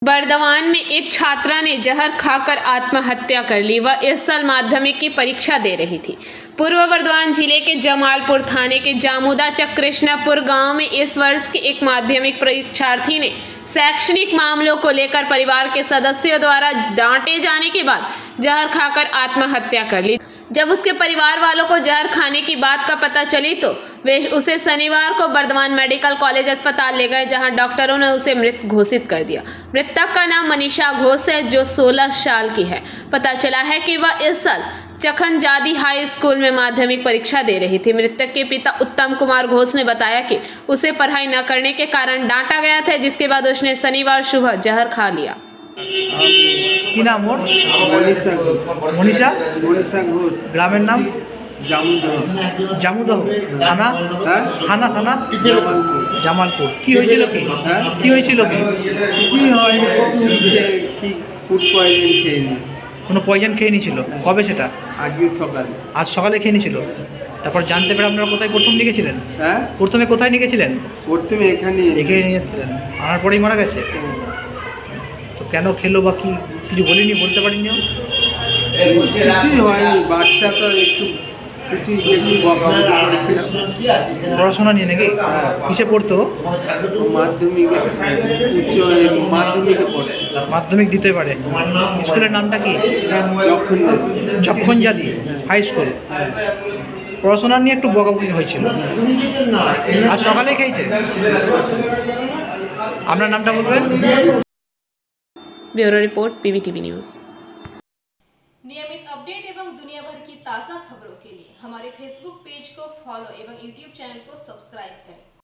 बर्दवान में एक छात्रा ने जहर खाकर आत्महत्या कर ली। वह इस साल माध्यमिक की परीक्षा दे रही थी। पूर्व बर्दवान जिले के जमालपुर थाने के जामुदा चक कृष्णापुर गांव में इस वर्ष के एक माध्यमिक परीक्षार्थी ने शैक्षणिक मामलों को लेकर परिवार के सदस्यों द्वारा डांटे जाने के बाद जहर खाकर आत्महत्या कर ली। जब उसके परिवार वालों को जहर खाने की बात का पता चली तो वे उसे शनिवार को बर्दवान मेडिकल कॉलेज अस्पताल ले गए, जहां डॉक्टरों ने उसे मृत घोषित कर दिया। मृतक का नाम मनीषा घोष है, जो 16 साल की है। पता चला है कि वह इस साल चखनजादी हाई स्कूल में माध्यमिक परीक्षा दे रही थी। मृतक के पिता उत्तम कुमार घोष ने बताया कि उसे पढ़ाई न करने के कारण डांटा गया था, जिसके बाद उसने शनिवार सुबह जहर खा लिया। কি নাম ওর? মনীষা ঘোষ। গ্রামের নাম জামুদহ। থানা থানা জামালপুর। কি হয়েছিল কি? কি হয়েছিল কি? কিছুই হয়নি, কি ফুড পয়জন খেয়ে নি। কোনো পয়জন খেয়ে নিয়েছিল? কবে সেটা? আজকে সকালে। আজ সকালে খেয়ে নিয়েছিল। তারপর জানতে পেরে আপনারা কোথায় প্রথম নিয়ে গেছিলেন? হ্যাঁ, প্রথমে কোথায় নিয়ে গেছিলেন? প্রথমে এখানে নিয়ে এসেছিলেন, আনার পরেই মারা গেছে। তো কেন খেলো বা কি কিছু বলিনি, বলতে পারিনি? কিছুই হয়নি, বাচ্চা তো একটু একটু বকাবকি করেছিলাম। পড়াশোনা নিয়ে নাকি? কিসে পড়তো? মাধ্যমিকে, উচ্চ মাধ্যমিকে পড়ে। মাধ্যমিক দিতে পারে। স্কুলের নামটা কি? চক্ষনজাদি হাই স্কুল। পড়াশোনা নিয়ে একটু বকাবকি হয়েছিল। আর সকালে খেয়েছে। আপনার নামটা বলবেন? Bureau report PBTV news. नियमित अपडेट एवं दुनिया भर की ताज़ा खबरों के लिए हमारे फेसबुक पेज को फॉलो एवं यूट्यूब चैनल को सब्सक्राइब करें।